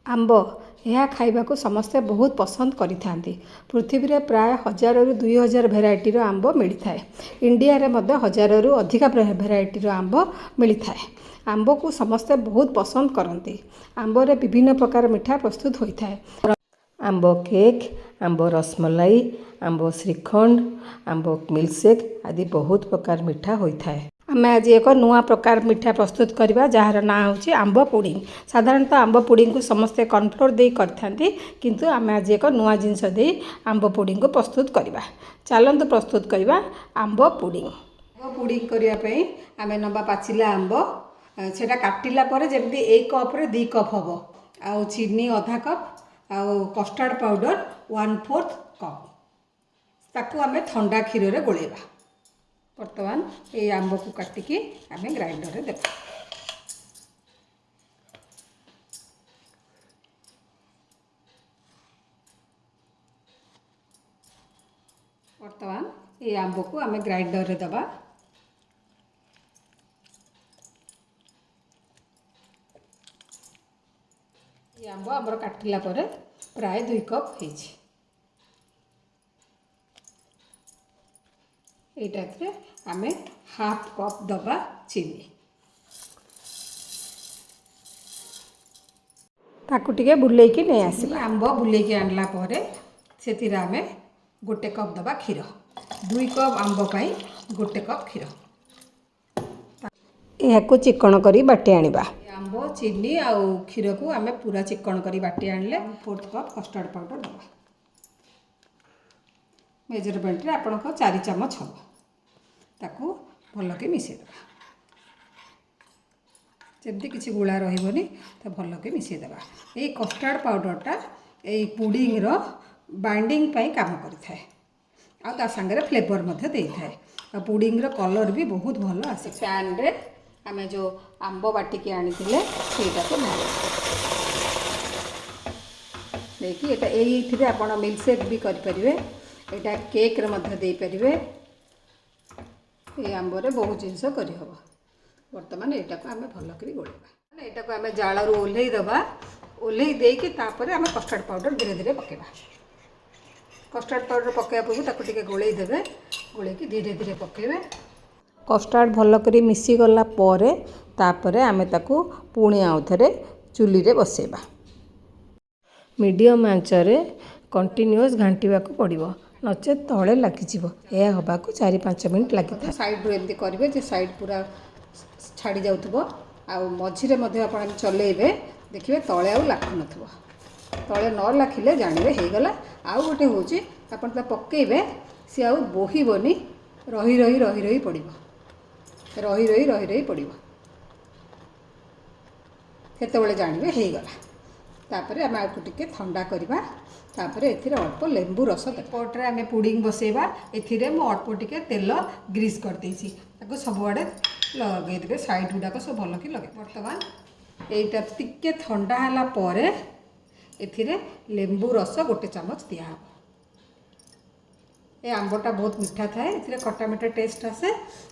आंब यह खाइबाकू समस्ते बहुत पसंद करिथांती। पृथ्वी रे प्राय 1000 रु 2000 भेराइटीर आंब मिलता है। इंडिया रे मध्य 1000 रु अधिक भेराइटीर आंब मिलता है। आंब को समस्ते बहुत पसंद करती। आंब रे विभिन्न प्रकार मिठा प्रस्तुत होता है। आंब केक, आंब रसमलाई, आंब श्रीखंड, आंब मिल्कशेक आदि बहुत प्रकार मिठा होता है। आम आज एक नुआ प्रकार मिठा प्रस्तुत करवा जार ना हूँ आंब पुडिंग। साधारणतः आंब पुडिंग को समस्ते कॉर्नफ्लोर दे करथांती, किंतु आम आज एक नुआ जिनस दे आंब पुडिंग को प्रस्तुत करवा। चलतु प्रस्तुत करवा आंब पुडिंग। आंब पुडिंग करने आम नवा पाचिला आंब सेटा काटिला पर जमी एक कप रे 2 कप हम आउ चीनी आधा कप आउ कस्टर्ड पाउडर 1/4 कप ताकू आम ठंडा क्षीर रे गोलेबा। बर्तमान ये आंब को काटिकी आम ग्राइंडर रे देबा। बर्तमान ये आंब को आम ग्राइंडर रे देबा। ये आंब आमर काटिला पर प्राय 2 कप होइछि। ये आम हाफ कप दबा चीनी ताकू टिके बुलेकी नहीं आसवा। आंब बुलेकी आणला परे से आम 1 कप दबा क्षीर। 2 कप आंब पाई 1 कप क्षीर। यह चिकन करी बाटी आनिबा। आंब चीनी आउ क्षीर को आम पूरा चिकन करी बाटी आनले 1/4 कप कस्टर्ड पाउडर दबा। मेजरमेंट रे आपण को 4 चमच हम ताकू भल के मिसई देबा। जल्दी किसी गुला रही तो भल के मिसई देबा। ये कस्टर्ड पाउडरटा ये पुडिंग रो बाइंडिंग पाई काम करथाय आ ता संगे फ्लेवर मध्य देथाय आ पुडिंग रो कलर भी बहुत भल आसे। पैन रे आमे जो आंब बाटिकी आनिथिले सेटा को देखि एटा एइथिरे आपण मिल्कशेक भी करि परिबे। एटा केक रे मध्य दे परिबे। ये आंब रे बहुत जिनस करि हबो। वर्तमान एटा को आमे भल करी गोलेबा। एटा को आमे जाला रो ओल्हेई दबा। ओल्हेई देकी तापरे आमे कस्टर्ड पाउडर धीरे धीरे पकेबा। कस्टर्ड पाउडर पकेया पूर्व ताको टिके गोलेई देबे। गोलेई की धीरे धीरे पकेबे। कस्टर्ड भल करी मिसी गला परे तापरे आमे ताको पुणी आउ थरे चुली रे बसेबा। मीडियम आंच रे कंटिन्यूअस घांटीबा को पड़िबो, नचे तले लागिजिवो। ए हबा को 4-5 मिनिट लागिता। साइड रो एमती करिवे जे साइड पूरा छाड़ी जाउथबो आ मझिरे मध्ये आपण चलेइबे देखिबे तळे आउ लाखु नथबो। तळे न लाखिले जानिबे हे गला। आउ गोटे होची आपण ता पकेइबे से आउ बोहिबोनी रही रही रही रही पड़िबो। रही रही रही रही पड़िबो सेतेबेले जानिबे हे गला। तापरे आम आउ टिके ठंडा करबा। तापरे एथिरे अल्प लेंबू रस पटरे आम पुडिंग बसेबा। एथिरे मो अल्प टिके तेल ग्रीस कर देछि ताको सब आड़े लगे देबे। साइड गुडाक सब भल कि लगे। वर्तमान एटा टिके ठंडा हला परे एथिरे लेंबू रस 1 चमच दिया हबो। ए आंबटा बहुत मीठा थाए। एथिरे खट्टा मीठा टेस्ट आसे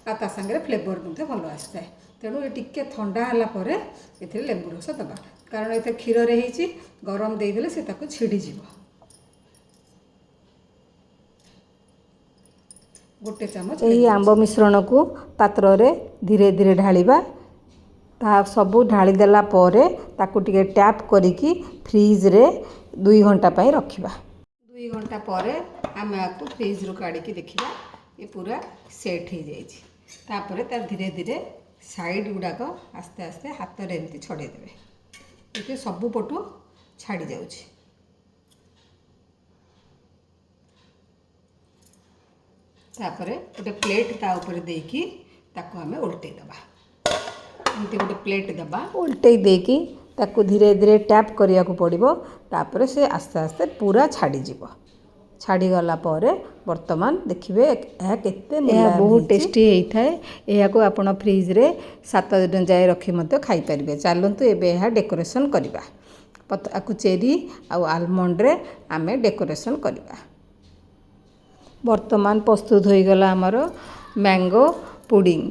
आ ता संगे फ्लेवर मध्ये भल आसताए। तेणु ये टिके ठंडा हला परे एथिरे लेंबू रस दबा। कारण एते क्षीर रे हेची गरम देई देले से ताको छिडी जिवो। 1 चमच यही आंब मिश्रण को पात्र रे धीरे धीरे ढालिबा। ता सबू ढाली देला परे ताकू टिके टैप करिकी फ्रीज रे 2 घंटा पई रखिबा। 2 घंटा परे आम आपको फ्रीज रू काढ़ी देखिबा ये पूरा सेट हो जाइए। तापरे तार धीरे धीरे साइड गुडाक आस्ते आस्ते हाथ रे एमती छड़े देबे। देखिए सबू पटू छाड़ी जाउछि। तापरे गोटे प्लेट ता ऊपर देकी ताको हमें उल्टे दबा। एमती गोटे प्लेट दबा उल्टे देकी ताको धीरे धीरे टैप करिया को पड़िबो। तापरे से आस्ते आस्ते पूरा छाड़ी जिवो। छाड़ी गला परे वर्तमान देखिबे यह केते बहुत टेस्टी होता है। यह को आपण फ्रिज रे 7 दिन जाए रखी मते खाई परिबे। चलंतु एबे यह डेकोरेशन करिबा। पताकू चेरी आउ आलमंड रे आमे डेकोरेशन करिबा। वर्तमान प्रस्तुत हो गला हमर मैंगो पुडिंग।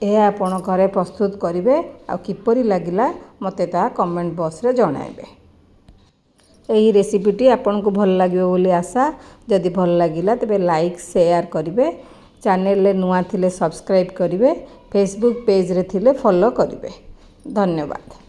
यह आपण घरे प्रस्तुत करेंगे आ किपरि लगिला मते ता कमेंट बॉक्स रे जणाइबे। ଏହି ରେସିପିଟି ଆପଣଙ୍କୁ ଭଲ ଲାଗିବ ବୋଲି ଆଶା। ଯଦି ଭଲ ଲାଗିଲା ତେବେ ଲାଇକ୍ ସେୟାର କରିବେ। ଚ୍ୟାନେଲରେ ନୂଆ ଥିଲେ ସବସ୍କ୍ରାଇବ୍ କରିବେ। ଫେସବୁକ୍ ପେଜରେ ଥିଲେ ଫଲୋ କରିବେ। ଧନ୍ୟବାଦ।